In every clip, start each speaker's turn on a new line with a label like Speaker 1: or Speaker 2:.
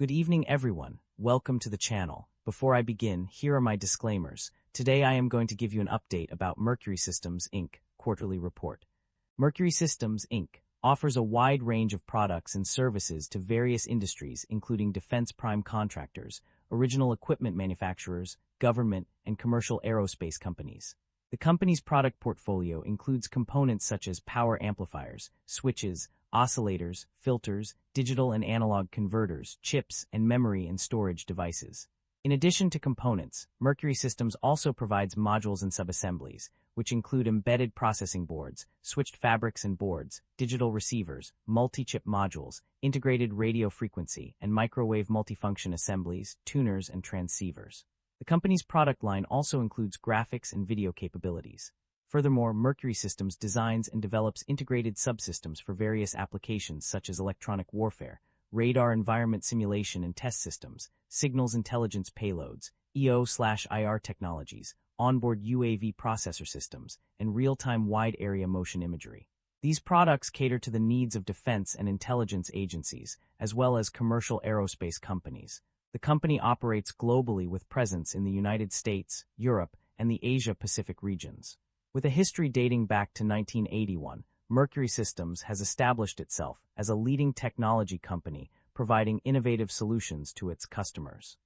Speaker 1: Good evening, everyone. Welcome to the channel. Before I begin, here are my disclaimers. Today I am going to give you an update about Mercury Systems, Inc. quarterly report. Mercury Systems, Inc. offers a wide range of products and services to various industries, including defense prime contractors, original equipment manufacturers, government, and commercial aerospace companies. The company's product portfolio includes components such as power amplifiers, switches, oscillators, filters, digital and analog converters, chips, and memory and storage devices. In addition to components, Mercury Systems also provides modules and subassemblies, which include embedded processing boards, switched fabrics and boards, digital receivers, multi-chip modules, integrated radio frequency, and microwave multifunction assemblies, tuners, and transceivers. The company's product line also includes graphics and video capabilities. Furthermore, Mercury Systems designs and develops integrated subsystems for various applications such as electronic warfare, radar environment simulation and test systems, signals intelligence payloads, EO/IR technologies, onboard UAV processor systems, and real-time wide-area motion imagery. These products cater to the needs of defense and intelligence agencies, as well as commercial aerospace companies. The company operates globally with presence in the United States, Europe, and the Asia-Pacific regions. With a history dating back to 1981, Mercury Systems has established itself as a leading technology company, providing innovative solutions to its customers.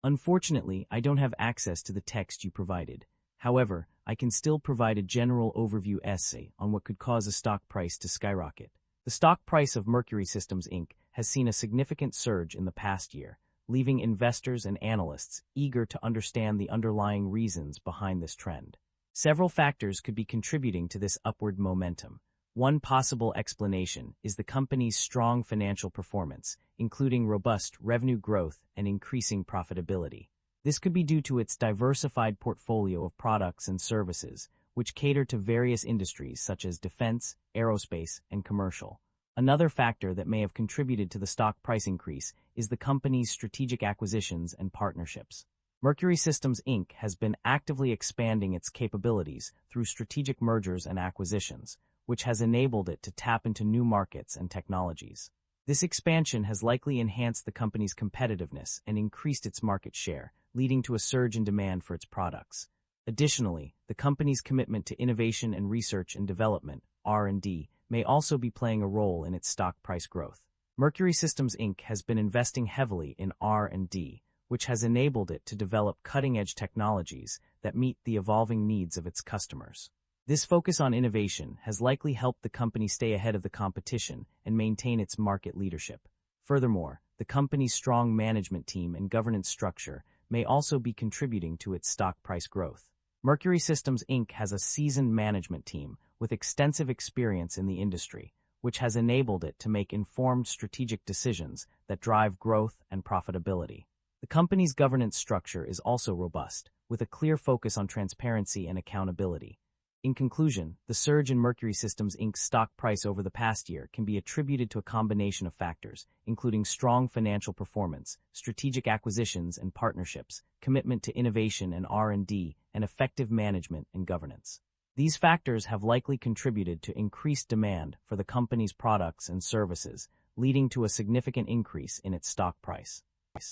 Speaker 1: Unfortunately, I don't have access to the text you provided. However, I can still provide a general overview essay on what could cause a stock price to skyrocket. The stock price of Mercury Systems, Inc. has seen a significant surge in the past year, leaving investors and analysts eager to understand the underlying reasons behind this trend. Several factors could be contributing to this upward momentum. One possible explanation is the company's strong financial performance, including robust revenue growth and increasing profitability. This could be due to its diversified portfolio of products and services, which cater to various industries such as defense, aerospace, and commercial. Another factor that may have contributed to the stock price increase is the company's strategic acquisitions and partnerships. Mercury Systems, Inc. has been actively expanding its capabilities through strategic mergers and acquisitions, which has enabled it to tap into new markets and technologies. This expansion has likely enhanced the company's competitiveness and increased its market share, leading to a surge in demand for its products. Additionally, the company's commitment to innovation and research and development, R&D, may also be playing a role in its stock price growth. Mercury Systems, Inc. has been investing heavily in R&D, which has enabled it to develop cutting-edge technologies that meet the evolving needs of its customers. This focus on innovation has likely helped the company stay ahead of the competition and maintain its market leadership. Furthermore, the company's strong management team and governance structure may also be contributing to its stock price growth. Mercury Systems, Inc. has a seasoned management team with extensive experience in the industry, which has enabled it to make informed strategic decisions that drive growth and profitability. The company's governance structure is also robust, with a clear focus on transparency and accountability. In conclusion, the surge in Mercury Systems, Inc.'s stock price over the past year can be attributed to a combination of factors, including strong financial performance, strategic acquisitions and partnerships, commitment to innovation and R&D, and effective management and governance. These factors have likely contributed to increased demand for the company's products and services, leading to a significant increase in its stock price.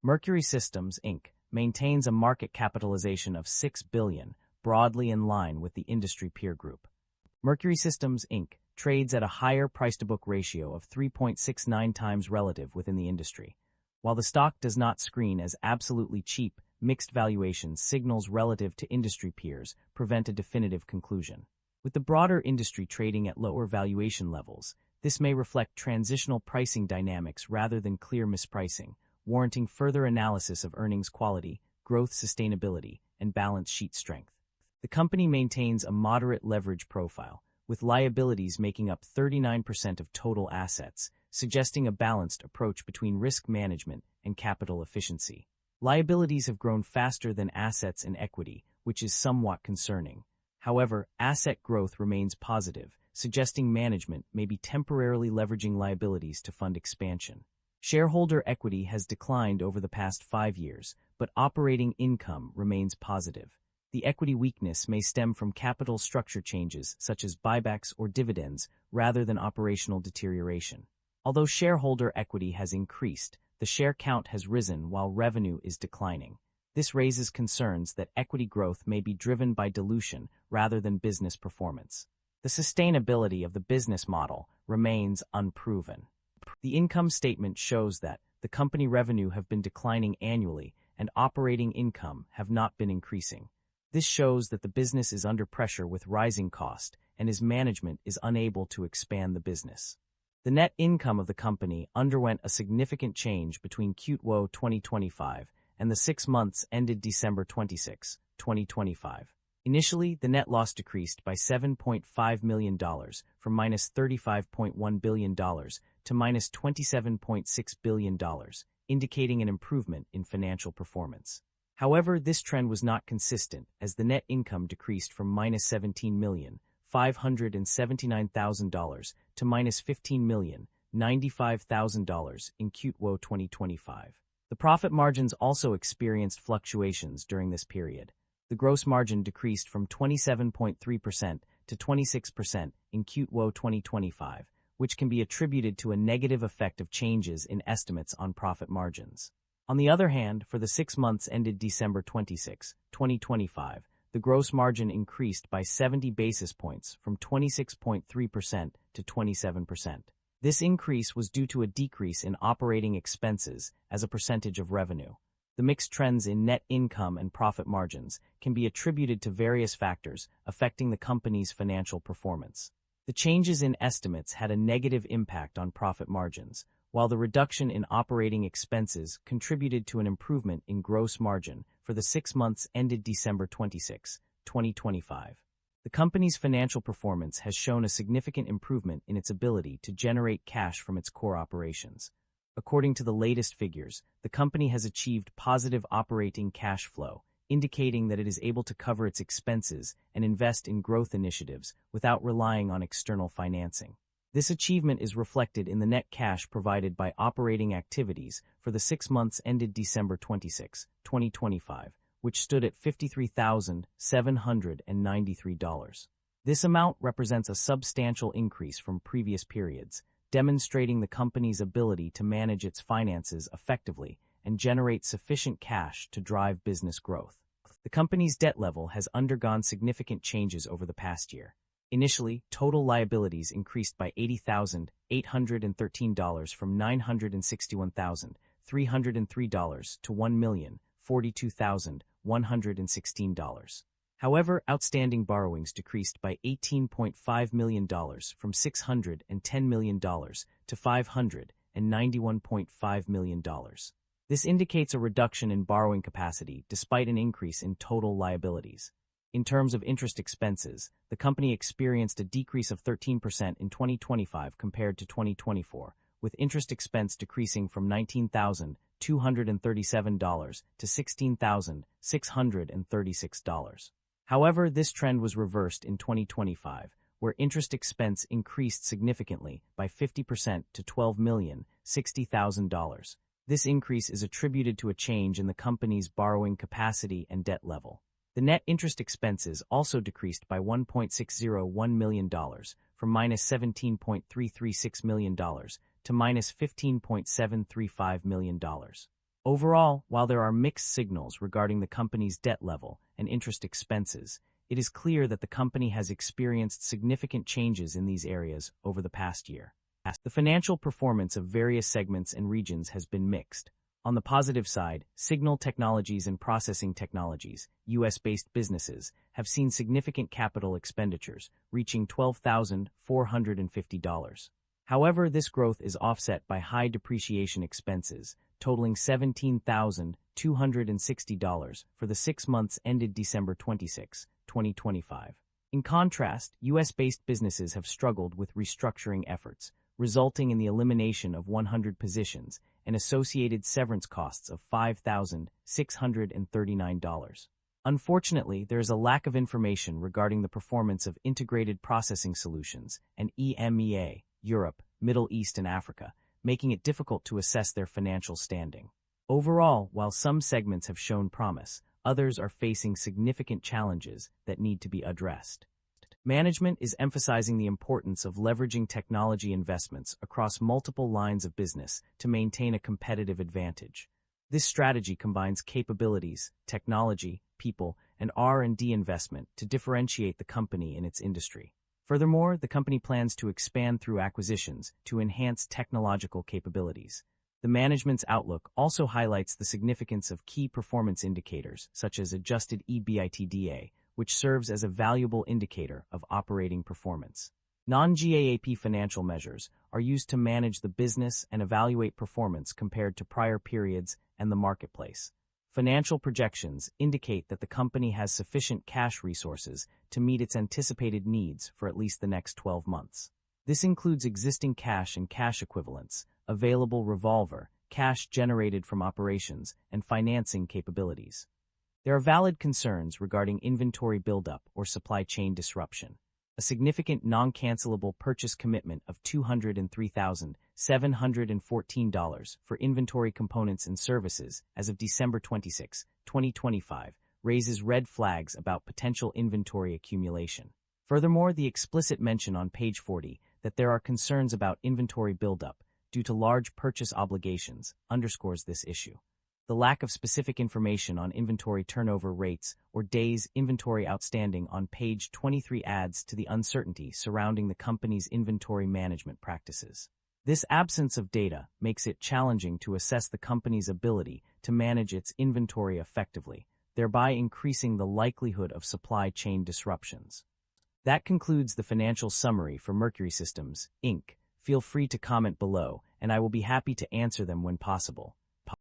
Speaker 1: Mercury Systems, Inc. maintains a market capitalization of $6 billion, broadly in line with the industry peer group. Mercury Systems, Inc. trades at a higher price-to-book ratio of 3.69 times relative within the industry. While the stock does not screen as absolutely cheap, mixed valuation signals relative to industry peers prevent a definitive conclusion. With the broader industry trading at lower valuation levels, this may reflect transitional pricing dynamics rather than clear mispricing, warranting further analysis of earnings quality, growth sustainability, and balance sheet strength. The company maintains a moderate leverage profile, with liabilities making up 39% of total assets, suggesting a balanced approach between risk management and capital efficiency. Liabilities have grown faster than assets and equity, which is somewhat concerning. However, asset growth remains positive, suggesting management may be temporarily leveraging liabilities to fund expansion. Shareholder equity has declined over the past 5 years, but operating income remains positive. The equity weakness may stem from capital structure changes such as buybacks or dividends rather than operational deterioration. Although shareholder equity has increased, the share count has risen while revenue is declining. This raises concerns that equity growth may be driven by dilution rather than business performance. The sustainability of the business model remains unproven. The income statement shows that the company revenue have been declining annually and operating income have not been increasing. This shows that the business is under pressure with rising cost and its management is unable to expand the business. The net income of the company underwent a significant change between Q2 2025 and the 6 months ended December 26, 2025. Initially, the net loss decreased by $7.5 million from -$35.1 billion to -$27.6 billion, indicating an improvement in financial performance. However, this trend was not consistent as the net income decreased from -$17,579,000 to -$15,095,000 in Q2 2025. The profit margins also experienced fluctuations during this period. The gross margin decreased from 27.3% to 26% in Q2 2025, which can be attributed to a negative effect of changes in estimates on profit margins. On the other hand, for the 6 months ended December 26, 2025, the gross margin increased by 70 basis points from 26.3% to 27%. This increase was due to a decrease in operating expenses as a percentage of revenue. The mixed trends in net income and profit margins can be attributed to various factors affecting the company's financial performance. The changes in estimates had a negative impact on profit margins, while the reduction in operating expenses contributed to an improvement in gross margin for the 6 months ended December 26, 2025. The company's financial performance has shown a significant improvement in its ability to generate cash from its core operations. According to the latest figures, the company has achieved positive operating cash flow, indicating that it is able to cover its expenses and invest in growth initiatives without relying on external financing. This achievement is reflected in the net cash provided by operating activities for the 6 months ended December 26, 2025, which stood at $53,793. This amount represents a substantial increase from previous periods, demonstrating the company's ability to manage its finances effectively and generate sufficient cash to drive business growth. The company's debt level has undergone significant changes over the past year. Initially, total liabilities increased by $80,813 from $961,303 to $1,042,116. However, outstanding borrowings decreased by $18.5 million from $610 million to $591.5 million. This indicates a reduction in borrowing capacity despite an increase in total liabilities. In terms of interest expenses, the company experienced a decrease of 13% in 2025 compared to 2024, with interest expense decreasing from $19,237 to $16,636. However, this trend was reversed in 2025, where interest expense increased significantly by 50% to $12,060,000. This increase is attributed to a change in the company's borrowing capacity and debt level. The net interest expenses also decreased by $1.601 million from -$17.336 million to -$15.735 million. Overall, while there are mixed signals regarding the company's debt level and interest expenses, it is clear that the company has experienced significant changes in these areas over the past year. The financial performance of various segments and regions has been mixed. On the positive side, Signal Technologies and Processing Technologies, U.S.-based businesses, have seen significant capital expenditures, reaching $12,450. However, this growth is offset by high depreciation expenses, totaling $17,260 for the 6 months ended December 26, 2025. In contrast, U.S.-based businesses have struggled with restructuring efforts, resulting in the elimination of 100 positions and associated severance costs of $5,639. Unfortunately, there is a lack of information regarding the performance of Integrated Processing Solutions and EMEA, Europe, Middle East and Africa, making it difficult to assess their financial standing. Overall, while some segments have shown promise, others are facing significant challenges that need to be addressed. Management is emphasizing the importance of leveraging technology investments across multiple lines of business to maintain a competitive advantage. This strategy combines capabilities, technology, people, and R&D investment to differentiate the company in its industry. Furthermore, the company plans to expand through acquisitions to enhance technological capabilities. The management's outlook also highlights the significance of key performance indicators, such as adjusted EBITDA, which serves as a valuable indicator of operating performance. Non-GAAP financial measures are used to manage the business and evaluate performance compared to prior periods and the marketplace. Financial projections indicate that the company has sufficient cash resources to meet its anticipated needs for at least the next 12 months. This includes existing cash and cash equivalents, available revolver, cash generated from operations, and financing capabilities. There are valid concerns regarding inventory buildup or supply chain disruption. A significant non-cancelable purchase commitment of $203,714 for inventory components and services as of December 26, 2025, raises red flags about potential inventory accumulation. Furthermore, the explicit mention on page 40 that there are concerns about inventory buildup due to large purchase obligations underscores this issue. The lack of specific information on inventory turnover rates or days inventory outstanding on page 23 adds to the uncertainty surrounding the company's inventory management practices. This absence of data makes it challenging to assess the company's ability to manage its inventory effectively, thereby increasing the likelihood of supply chain disruptions. That concludes the financial summary for Mercury Systems, Inc. Feel free to comment below, and I will be happy to answer them when possible.